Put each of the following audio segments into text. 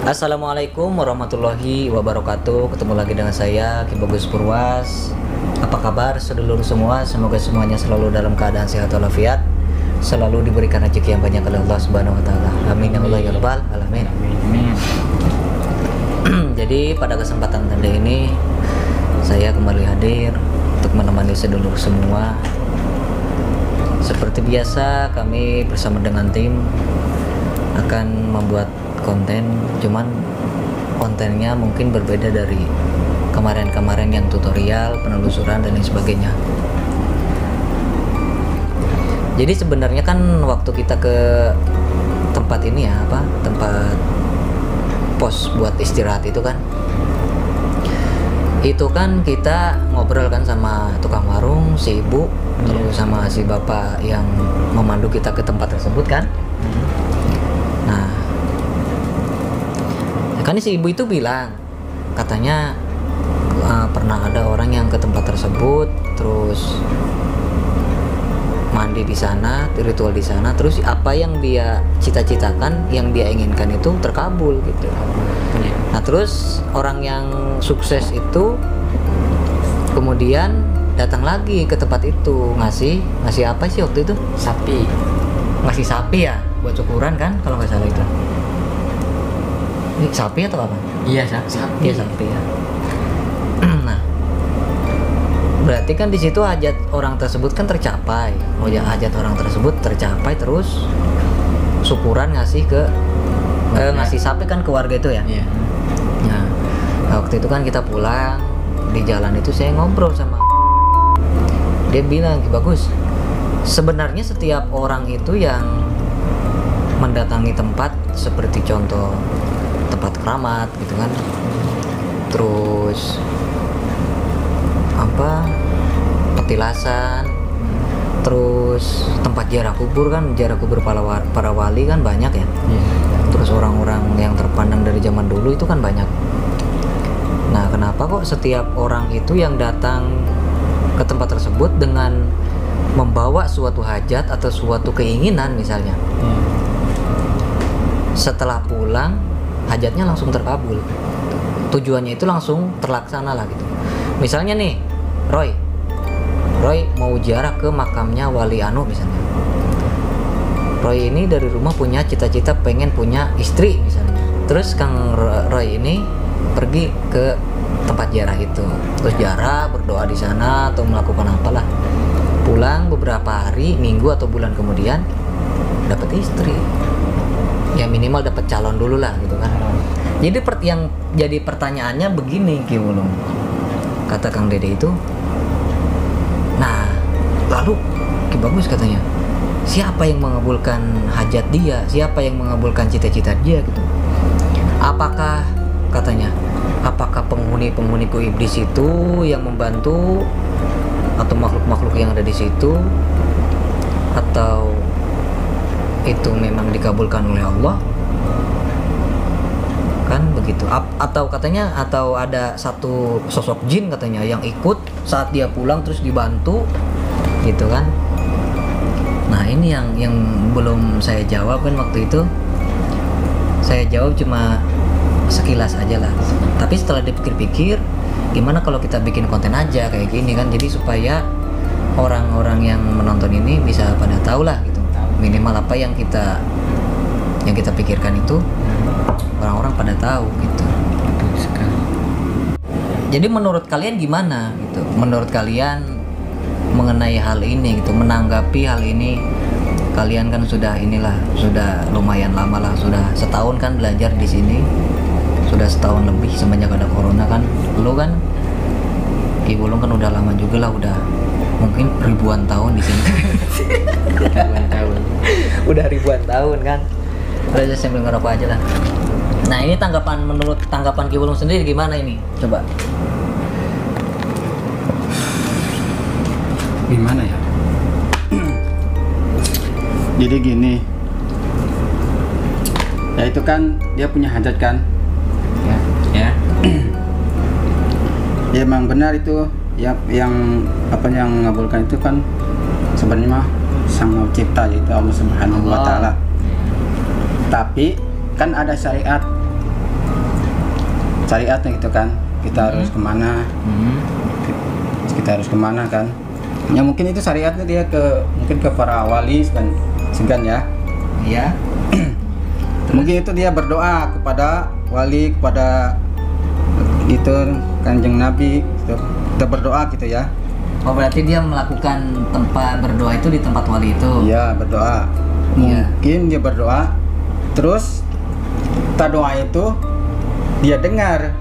Assalamualaikum warahmatullahi wabarakatuh. Ketemu lagi dengan saya Ki Bagus Purwas. Apa kabar sedulur semua? Semoga semuanya selalu dalam keadaan sehat walafiat, selalu diberikan rezeki yang banyak oleh Allah Subhanahu wa taala. Amin ya Allah ya rabbal alamin. Jadi pada kesempatan tadi ini saya kembali hadir untuk menemani sedulur semua. Seperti biasa kami bersama dengan tim akan membuat konten, cuman kontennya mungkin berbeda dari kemarin-kemarin yang tutorial, penelusuran dan lain sebagainya. Jadi sebenarnya kan waktu kita ke tempat ini ya, tempat pos buat istirahat itu kan kita ngobrol kan sama tukang warung, si ibu, terus sama si bapak yang memandu kita ke tempat tersebut kan. Nah, kan si ibu itu bilang katanya pernah ada orang yang ke tempat tersebut terus mandi di sana, ritual di sana, terus apa yang dia cita-citakan, yang dia inginkan itu terkabul gitu. Nah, terus orang yang sukses itu kemudian datang lagi ke tempat itu ngasih apa sih waktu itu? Ngasih sapi ya buat syukuran kan kalau nggak salah itu. Ini sapi atau apa? Iya, sapi. Iya, sapi ya. Nah, berarti kan di situ hajat orang tersebut kan tercapai. Oh ya, hajat orang tersebut tercapai, terus syukuran ngasih ke ngasih sapi kan ke warga itu ya. Iya. Nah, waktu itu kan kita pulang, di jalan itu saya ngobrol sama dia, bilang, "Bagus, sebenarnya setiap orang itu yang mendatangi tempat seperti contoh tempat keramat gitu kan, terus petilasan, terus tempat ziarah kubur kan, ziarah kubur para wali kan banyak ya. Terus orang-orang yang terpandang dari zaman dulu itu kan banyak. Nah, kenapa kok setiap orang itu yang datang ke tempat tersebut dengan membawa suatu hajat atau suatu keinginan misalnya, setelah pulang hajatnya langsung terkabul, tujuannya itu langsung terlaksana lah gitu. Misalnya nih, Roy mau ziarah ke makamnya Wali Anu misalnya. Roy ini dari rumah punya cita-cita pengen punya istri misalnya. Terus Kang Roy ini pergi ke tempat ziarah itu, terus ziarah, berdoa di sana atau melakukan apalah. Pulang beberapa hari, minggu atau bulan kemudian dapat istri. Ya minimal dapat calon dulu lah gitu kan. Jadi yang jadi pertanyaannya begini, Ki Wulung, kata Kang Dede itu. Nah, lalu Ki Bagus katanya, siapa yang mengabulkan hajat dia? Siapa yang mengabulkan cita-cita dia gitu? Apakah katanya, apakah penghuni iblis itu yang membantu, atau makhluk-makhluk yang ada di situ, atau itu memang dikabulkan oleh Allah? Kan begitu. Atau katanya, atau ada satu sosok jin katanya yang ikut saat dia pulang terus dibantu gitu kan. Nah, ini yang belum saya jawab kan waktu itu. Saya jawab cuma sekilas aja lah. Tapi setelah dipikir-pikir, gimana kalau kita bikin konten aja kayak gini kan, jadi supaya orang-orang yang menonton ini bisa pada tahu lah gitu, minimal apa yang kita pikirkan itu orang-orang pada tahu gitu. Betul sekali. Jadi menurut kalian gimana gitu? Menurut kalian mengenai hal ini gitu, menanggapi hal ini? Kalian kan sudah lumayan lama lah, sudah setahun kan belajar di sini, sudah setahun lebih semenjak ada corona kan. Lu kan, Ki Wulung kan udah lama juga lah, udah mungkin ribuan tahun di sini. Ribuan tahun. Udah ribuan tahun kan. Udah sambil ngerokok aja lah. Nah, ini menurut tanggapan Ki Wulung sendiri gimana ini? Coba. Gimana ya? Jadi gini, ya itu kan dia punya hajat kan, ya. Ya emang benar itu, yang mengabulkan itu kan sebenarnya mah Sang Pencipta, yaitu Allah Subhanahu wa Ta'ala. Tapi kan ada syariat syariatnya gitu kan, kita harus kemana, kita harus kemana kan. Ya mungkin itu syariatnya dia mungkin ke para wali segan ya. Iya. Mungkin itu dia berdoa kepada wali, kepada gitu Kanjeng Nabi, kita berdoa gitu ya. Oh, berarti dia melakukan tempat berdoa itu di tempat wali itu. Iya, berdoa. Iya. Mungkin dia berdoa, terus kita doa itu dia dengar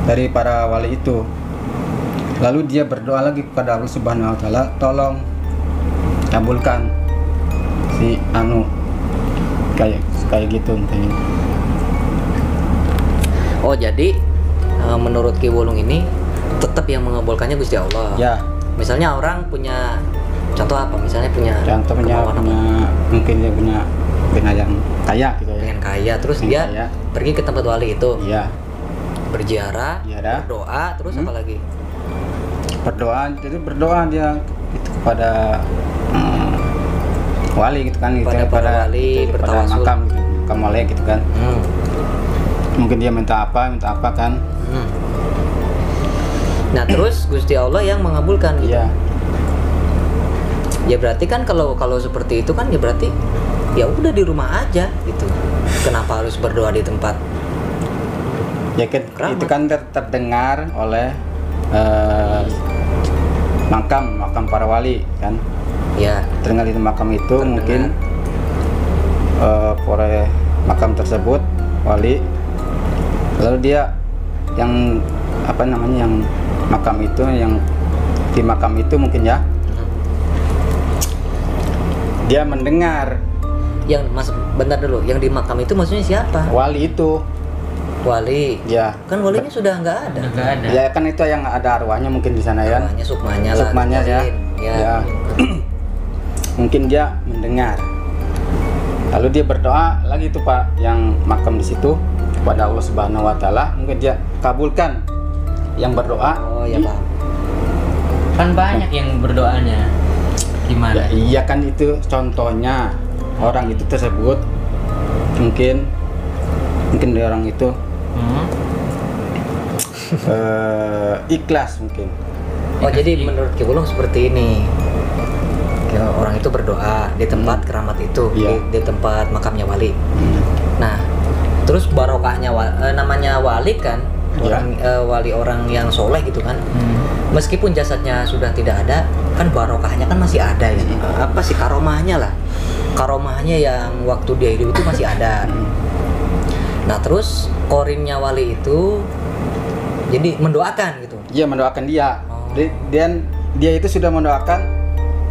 dari para wali itu. Lalu dia berdoa lagi kepada Allah Subhanahu wa taala, tolong kabulkan si anu kayak gitu mungkin. Oh, jadi menurut Ki Wulung ini tetap yang mengabulkannya Gusti Allah. Ya, Misalnya orang punya contoh apa? Misalnya punya contohnya kemauan apa? punya mungkin dia punya yang kaya gitu ya. Pengen kaya, terus Pengen dia kaya. pergi ke tempat wali itu, Iya, berziarah, Ziarah. berdoa, terus apa lagi? berdoa. Jadi berdoa dia itu kepada wali gitu kan, Kepada gitu, para wali, pada bertawasul. makam gitu, makam wali gitu kan. Mungkin dia minta apa kan. Nah, terus Gusti Allah yang mengabulkan gitu. Iya. Ya berarti kan kalau seperti itu kan ya berarti ya udah di rumah aja gitu. Kenapa harus berdoa di tempat? Ya kan, Keramat. itu kan terdengar oleh makam para wali kan. Ya, Terdengar di makam itu Terdengar. mungkin oleh makam tersebut wali. Lalu dia yang apa namanya yang makam itu, yang di makam itu mungkin ya, dia mendengar yang mas bentar dulu, yang di makam itu maksudnya siapa? wali itu. Wali. Ya, Kan walinya sudah nggak ada. Nggak ada. ya kan itu yang ada arwahnya mungkin di sana ya. Namanya sukmanya lah. Sukmanya ya. mungkin. Ya. Ya. Mungkin dia mendengar. Lalu dia berdoa lagi tuh Pak, yang makam di situ kepada Allah Subhanahu wa taala, mungkin dia kabulkan yang berdoa. Oh ya paham. Kan banyak yang berdoanya. Gimana? Ya, iya kan itu contohnya orang itu tersebut mungkin dari orang itu ikhlas mungkin. Oh jadi menurut Ki Wulung seperti ini. Ya, orang itu berdoa di tempat keramat itu, Iya. di tempat makamnya wali. Nah, terus barokahnya namanya wali kan, Iya. wali orang yang soleh gitu kan. Meskipun jasadnya sudah tidak ada, kan barokahnya kan masih ada ya. Apa sih karomahnya lah? Karomahnya yang waktu dia hidup itu masih ada. Nah, terus korinnya wali itu jadi mendoakan gitu. Iya, mendoakan dia. Oh. Dan dia itu sudah mendoakan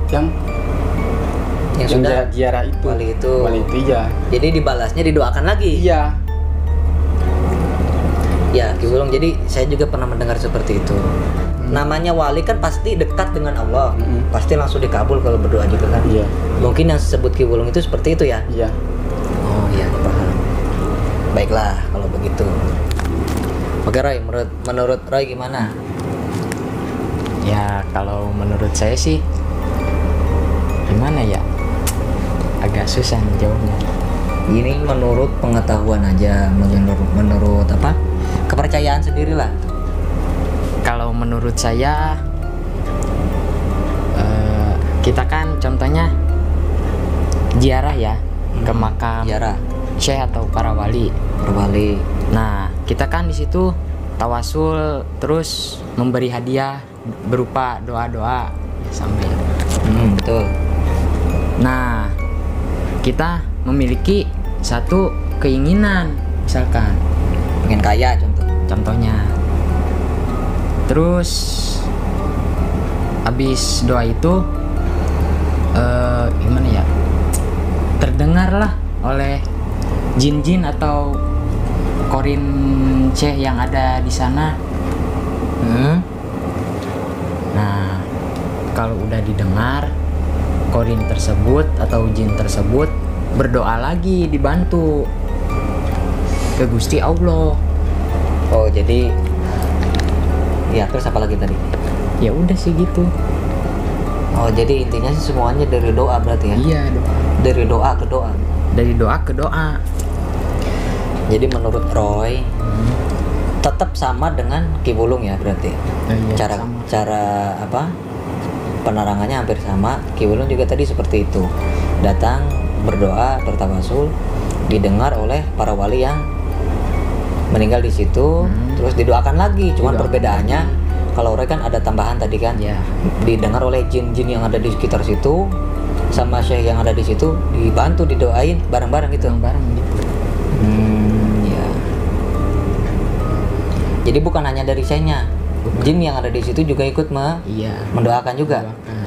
yang Yang sudah ziarah itu. wali itu. Wali itu ya. Jadi dibalasnya didoakan lagi. Iya. Ya, Ki Wulung, jadi saya juga pernah mendengar seperti itu. Namanya wali kan pasti dekat dengan Allah. Pasti langsung dikabul kalau berdoa juga kan. Iya. Mungkin yang disebut Ki Wulung itu seperti itu ya. Iya. Oh iya, paham. Baiklah kalau begitu. Oke Roy, menurut Roy gimana? Ya kalau menurut saya sih gimana ya, agak susah nih jawabnya. Ini menurut pengetahuan aja, menurut apa? Kepercayaan sendiri lah. Kalau menurut saya kita kan contohnya ziarah ya ke makam Ziarah, syekh atau para wali. berwali. Nah, kita kan di situ tawasul terus memberi hadiah berupa doa-doa sambil. Betul. Nah, kita memiliki satu keinginan, misalkan Pengen kaya contohnya. Terus habis doa itu gimana ya? Terdengarlah oleh jin-jin atau korin syekh yang ada di sana. Nah, kalau udah didengar, korin tersebut atau jin tersebut berdoa lagi, dibantu ke Gusti Allah. Oh jadi ya, terus apa lagi tadi? Ya udah sih gitu. Oh jadi intinya sih semuanya dari doa berarti ya? Iya, doa. Dari doa ke doa. Dari doa ke doa. Jadi menurut Roy tetap sama dengan Ki Wulung ya berarti. Iya, cara sama. cara apa? Penerangannya hampir sama. Ki Wulung juga tadi seperti itu. Datang berdoa, bertawasul, didengar oleh para wali yang meninggal di situ, terus didoakan lagi. Cuman Didoakan perbedaannya kalau Roy kan ada tambahan tadi kan. Ya. Didengar oleh jin-jin yang ada di sekitar situ sama syekh yang ada di situ, dibantu didoain bareng-bareng gitu. Bareng gitu. Ya. Jadi bukan hanya dari syekhnya, jin yang ada di situ juga ikut Iya. mendoakan juga. Mendoakan.